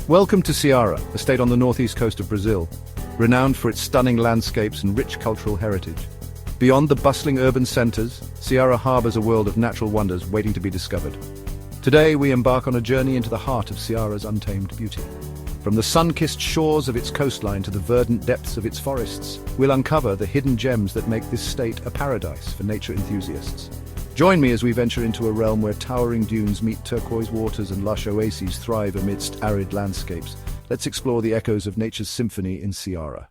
Welcome to Ceará, a state on the northeast coast of Brazil, renowned for its stunning landscapes and rich cultural heritage. Beyond the bustling urban centers, Ceará harbors a world of natural wonders waiting to be discovered. Today we embark on a journey into the heart of Ceará's untamed beauty. From the sun-kissed shores of its coastline to the verdant depths of its forests, we'll uncover the hidden gems that make this state a paradise for nature enthusiasts. Join me as we venture into a realm where towering dunes meet turquoise waters and lush oases thrive amidst arid landscapes. Let's explore the echoes of nature's symphony in Ceará.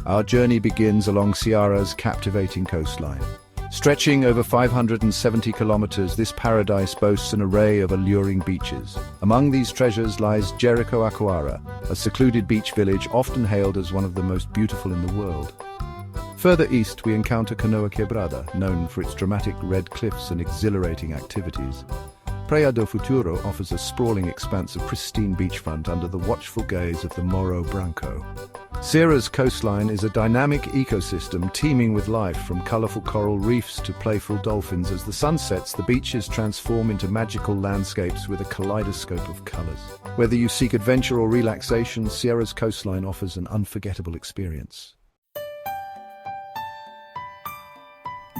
Our journey begins along Ceará's captivating coastline. Stretching over 570 kilometers, this paradise boasts an array of alluring beaches. Among these treasures lies Jericoacoara, a secluded beach village often hailed as one of the most beautiful in the world. Further east, we encounter Canoa Quebrada, known for its dramatic red cliffs and exhilarating activities. Praia do Futuro offers a sprawling expanse of pristine beachfront under the watchful gaze of the Morro Branco. Ceará's coastline is a dynamic ecosystem teeming with life, from colorful coral reefs to playful dolphins. As the sun sets, the beaches transform into magical landscapes with a kaleidoscope of colors. Whether you seek adventure or relaxation, Ceará's coastline offers an unforgettable experience.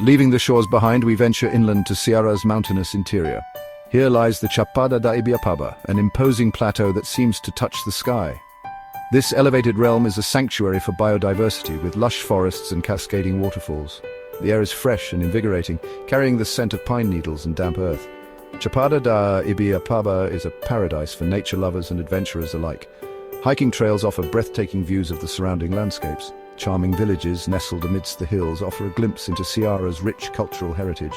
Leaving the shores behind, we venture inland to Ceará's mountainous interior. Here lies the Chapada da Ibiapaba, an imposing plateau that seems to touch the sky. This elevated realm is a sanctuary for biodiversity, with lush forests and cascading waterfalls. The air is fresh and invigorating, carrying the scent of pine needles and damp earth. Chapada da Ibiapaba is a paradise for nature lovers and adventurers alike. Hiking trails offer breathtaking views of the surrounding landscapes. Charming villages nestled amidst the hills offer a glimpse into Ceará's rich cultural heritage.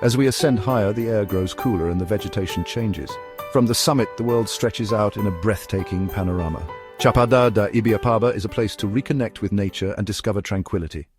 As we ascend higher, the air grows cooler and the vegetation changes. From the summit, the world stretches out in a breathtaking panorama. Chapada da Ibiapaba is a place to reconnect with nature and discover tranquility.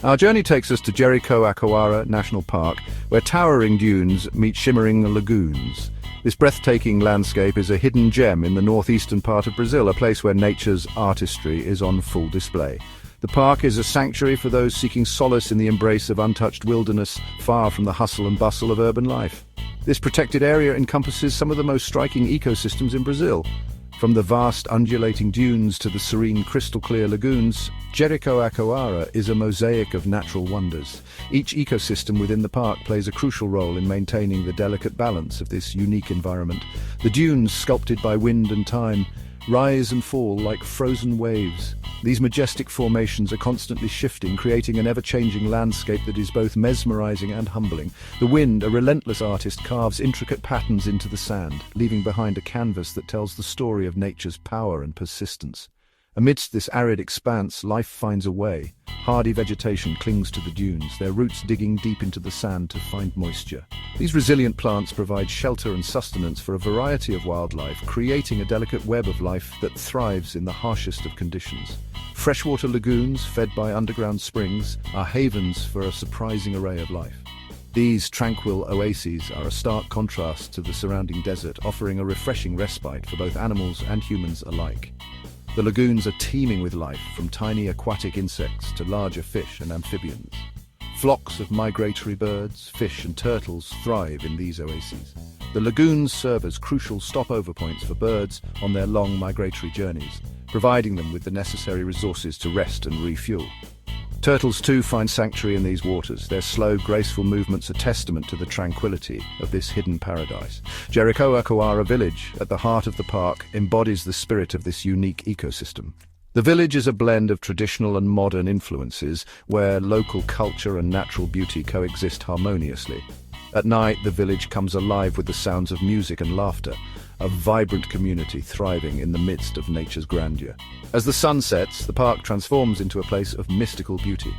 Our journey takes us to Jericoacoara National Park, where towering dunes meet shimmering lagoons. This breathtaking landscape is a hidden gem in the northeastern part of Brazil, a place where nature's artistry is on full display. The park is a sanctuary for those seeking solace in the embrace of untouched wilderness, far from the hustle and bustle of urban life. This protected area encompasses some of the most striking ecosystems in Brazil. From the vast undulating dunes to the serene crystal-clear lagoons, Jericoacoara is a mosaic of natural wonders. Each ecosystem within the park plays a crucial role in maintaining the delicate balance of this unique environment. The dunes, sculpted by wind and time, rise and fall like frozen waves. These majestic formations are constantly shifting, creating an ever-changing landscape that is both mesmerizing and humbling. The wind, a relentless artist, carves intricate patterns into the sand, leaving behind a canvas that tells the story of nature's power and persistence. Amidst this arid expanse, life finds a way. Hardy vegetation clings to the dunes, their roots digging deep into the sand to find moisture. These resilient plants provide shelter and sustenance for a variety of wildlife, creating a delicate web of life that thrives in the harshest of conditions. Freshwater lagoons, fed by underground springs, are havens for a surprising array of life. These tranquil oases are a stark contrast to the surrounding desert, offering a refreshing respite for both animals and humans alike. The lagoons are teeming with life, from tiny aquatic insects to larger fish and amphibians. Flocks of migratory birds, fish and turtles thrive in these oases. The lagoons serve as crucial stopover points for birds on their long migratory journeys, providing them with the necessary resources to rest and refuel. Turtles too find sanctuary in these waters. Their slow, graceful movements are testament to the tranquility of this hidden paradise. Jericoacoara village, at the heart of the park, embodies the spirit of this unique ecosystem. The village is a blend of traditional and modern influences, where local culture and natural beauty coexist harmoniously. At night, the village comes alive with the sounds of music and laughter, a vibrant community thriving in the midst of nature's grandeur. As the sun sets, the park transforms into a place of mystical beauty.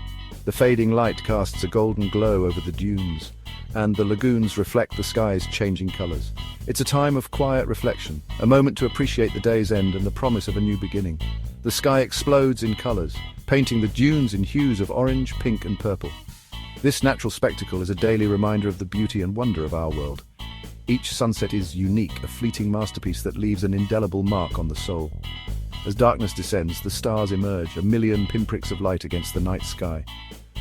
The fading light casts a golden glow over the dunes, and the lagoons reflect the sky's changing colors. It's a time of quiet reflection, a moment to appreciate the day's end and the promise of a new beginning. The sky explodes in colors, painting the dunes in hues of orange, pink, and purple. This natural spectacle is a daily reminder of the beauty and wonder of our world. Each sunset is unique, a fleeting masterpiece that leaves an indelible mark on the soul. As darkness descends, the stars emerge, a million pinpricks of light against the night sky.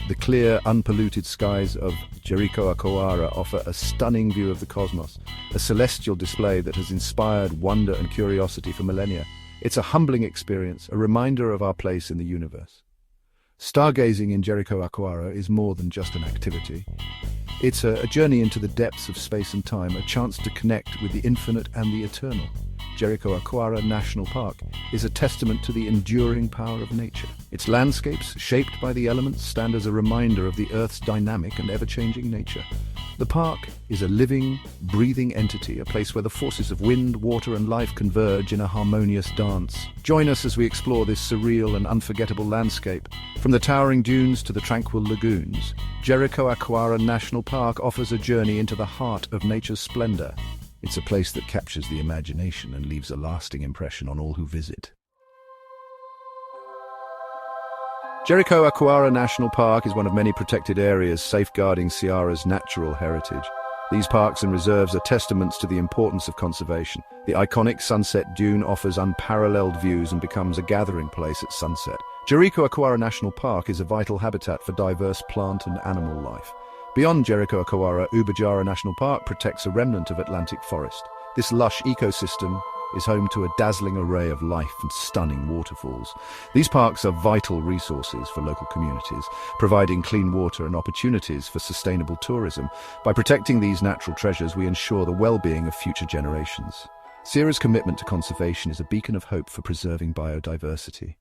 The clear, unpolluted skies of Jericho Akawara offer a stunning view of the cosmos, a celestial display that has inspired wonder and curiosity for millennia. It's a humbling experience, a reminder of our place in the universe. Stargazing in Jericho Akawara is more than just an activity. It's a journey into the depths of space and time, a chance to connect with the infinite and the eternal. Jericho Akawara National Park is a testament to the enduring power of nature. Its landscapes, shaped by the elements, stand as a reminder of the Earth's dynamic and ever-changing nature. The park is a living, breathing entity, a place where the forces of wind, water and life converge in a harmonious dance. Join us as we explore this surreal and unforgettable landscape. From the towering dunes to the tranquil lagoons, Jericho Akawara National Park offers a journey into the heart of nature's splendor. It's a place that captures the imagination and leaves a lasting impression on all who visit. Jericho Akawara National Park is one of many protected areas safeguarding Ceará natural heritage. These parks and reserves are testaments to the importance of conservation. The iconic sunset dune offers unparalleled views and becomes a gathering place at sunset. Jericho Akawara National Park is a vital habitat for diverse plant and animal life. Beyond Jericho Akawara, Ubajara National Park protects a remnant of Atlantic forest. This lush ecosystem is home to a dazzling array of life and stunning waterfalls. These parks are vital resources for local communities, providing clean water and opportunities for sustainable tourism. By protecting these natural treasures, we ensure the well-being of future generations. Ceará's commitment to conservation is a beacon of hope for preserving biodiversity.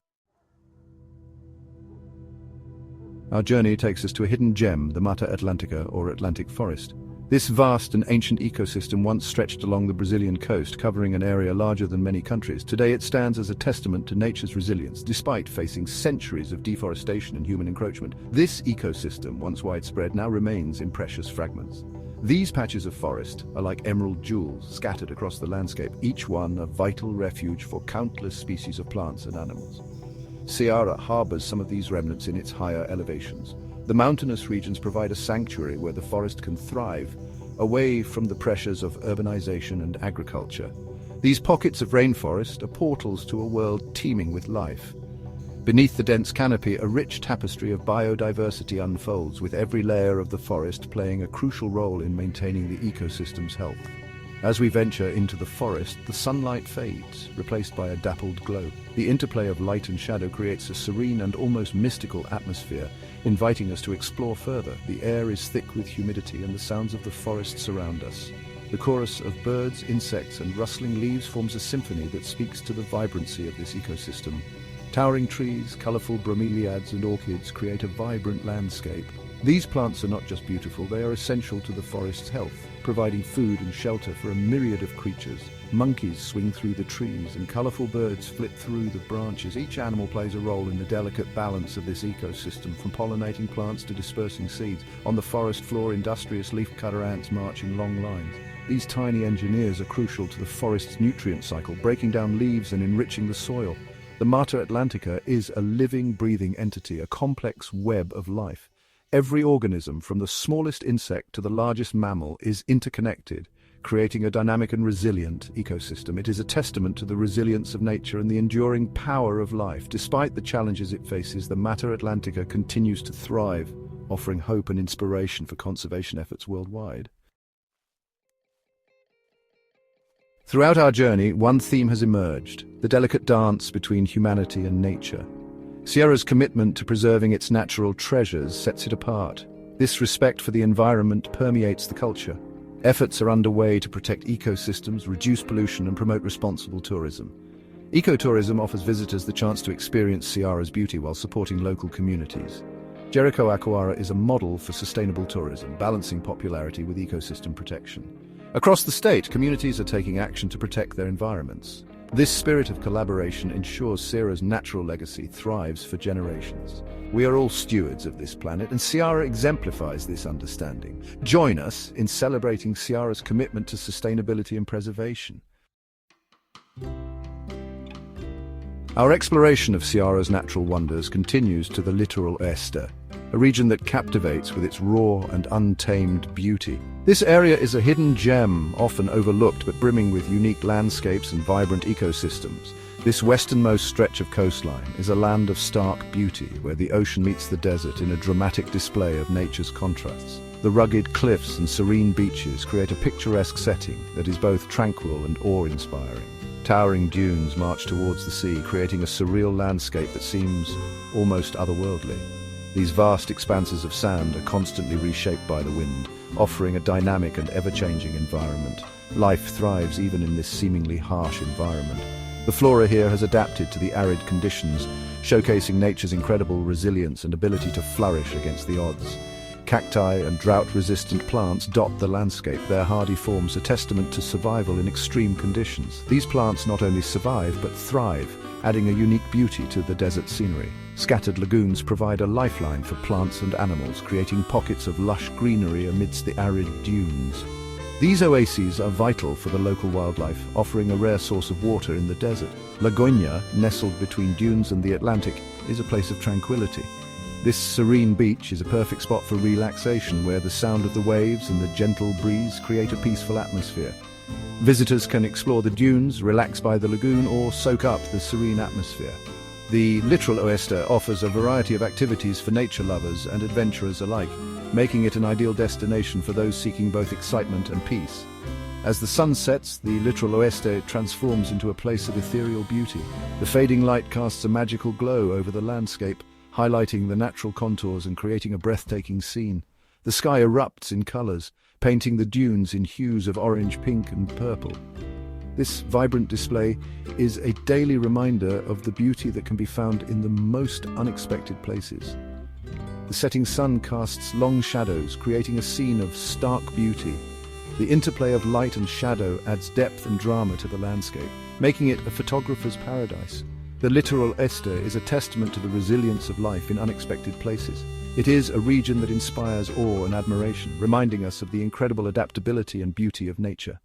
Our journey takes us to a hidden gem, the Mata Atlântica, or Atlantic Forest. This vast and ancient ecosystem once stretched along the Brazilian coast, covering an area larger than many countries. Today it stands as a testament to nature's resilience, despite facing centuries of deforestation and human encroachment. This ecosystem, once widespread, now remains in precious fragments. These patches of forest are like emerald jewels scattered across the landscape, each one a vital refuge for countless species of plants and animals. Ceará harbors some of these remnants in its higher elevations. The mountainous regions provide a sanctuary where the forest can thrive, away from the pressures of urbanization and agriculture. These pockets of rainforest are portals to a world teeming with life. Beneath the dense canopy, a rich tapestry of biodiversity unfolds, with every layer of the forest playing a crucial role in maintaining the ecosystem's health. As we venture into the forest, the sunlight fades, replaced by a dappled glow. The interplay of light and shadow creates a serene and almost mystical atmosphere, inviting us to explore further. The air is thick with humidity and the sounds of the forest surround us. The chorus of birds, insects and rustling leaves forms a symphony that speaks to the vibrancy of this ecosystem. Towering trees, colorful bromeliads and orchids create a vibrant landscape. These plants are not just beautiful, they are essential to the forest's health, providing food and shelter for a myriad of creatures. Monkeys swing through the trees and colorful birds flit through the branches. Each animal plays a role in the delicate balance of this ecosystem, from pollinating plants to dispersing seeds. On the forest floor, industrious leafcutter ants march in long lines. These tiny engineers are crucial to the forest's nutrient cycle, breaking down leaves and enriching the soil. The Mata Atlântica is a living, breathing entity, a complex web of life. Every organism, from the smallest insect to the largest mammal, is interconnected, creating a dynamic and resilient ecosystem. It is a testament to the resilience of nature and the enduring power of life. Despite the challenges it faces, the Mata Atlântica continues to thrive, offering hope and inspiration for conservation efforts worldwide. Throughout our journey, one theme has emerged: the delicate dance between humanity and nature. Ceará's commitment to preserving its natural treasures sets it apart. This respect for the environment permeates the culture. Efforts are underway to protect ecosystems, reduce pollution, and promote responsible tourism. Ecotourism offers visitors the chance to experience Ceará's beauty while supporting local communities. Jericho Akawara is a model for sustainable tourism, balancing popularity with ecosystem protection. Across the state, communities are taking action to protect their environments. This spirit of collaboration ensures Ceará's natural legacy thrives for generations. We are all stewards of this planet, and Ceará exemplifies this understanding. Join us in celebrating Ceará's commitment to sustainability and preservation. Our exploration of Ceará's natural wonders continues to the littoral Este, a region that captivates with its raw and untamed beauty. This area is a hidden gem, often overlooked but brimming with unique landscapes and vibrant ecosystems. This westernmost stretch of coastline is a land of stark beauty, where the ocean meets the desert in a dramatic display of nature's contrasts. The rugged cliffs and serene beaches create a picturesque setting that is both tranquil and awe-inspiring. Towering dunes march towards the sea, creating a surreal landscape that seems almost otherworldly. These vast expanses of sand are constantly reshaped by the wind, offering a dynamic and ever-changing environment. Life thrives even in this seemingly harsh environment. The flora here has adapted to the arid conditions, showcasing nature's incredible resilience and ability to flourish against the odds. Cacti and drought-resistant plants dot the landscape, their hardy forms a testament to survival in extreme conditions. These plants not only survive but thrive, adding a unique beauty to the desert scenery. Scattered lagoons provide a lifeline for plants and animals, creating pockets of lush greenery amidst the arid dunes. These oases are vital for the local wildlife, offering a rare source of water in the desert. Lagonia, nestled between dunes and the Atlantic, is a place of tranquility. This serene beach is a perfect spot for relaxation, where the sound of the waves and the gentle breeze create a peaceful atmosphere. Visitors can explore the dunes, relax by the lagoon, or soak up the serene atmosphere. The littoral oeste offers a variety of activities for nature lovers and adventurers alike, making it an ideal destination for those seeking both excitement and peace. As the sun sets, the littoral oeste transforms into a place of ethereal beauty. The fading light casts a magical glow over the landscape, highlighting the natural contours and creating a breathtaking scene. The sky erupts in colors, painting the dunes in hues of orange, pink, and purple. This vibrant display is a daily reminder of the beauty that can be found in the most unexpected places. The setting sun casts long shadows, creating a scene of stark beauty. The interplay of light and shadow adds depth and drama to the landscape, making it a photographer's paradise. The littoral oeste is a testament to the resilience of life in unexpected places. It is a region that inspires awe and admiration, reminding us of the incredible adaptability and beauty of nature.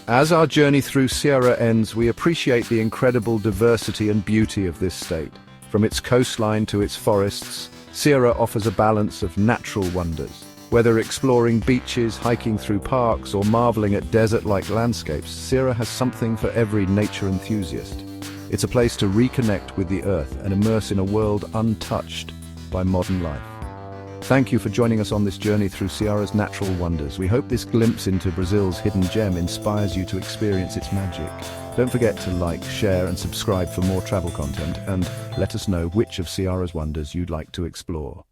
As our journey through Ceará ends, we appreciate the incredible diversity and beauty of this state. From its coastline to its forests, Ceará offers a balance of natural wonders. Whether exploring beaches, hiking through parks, or marveling at desert-like landscapes, Ceará has something for every nature enthusiast. It's a place to reconnect with the earth and immerse in a world untouched by modern life. Thank you for joining us on this journey through Ceará's natural wonders. We hope this glimpse into Brazil's hidden gem inspires you to experience its magic. Don't forget to like, share, and subscribe for more travel content, and let us know which of Ceará's wonders you'd like to explore.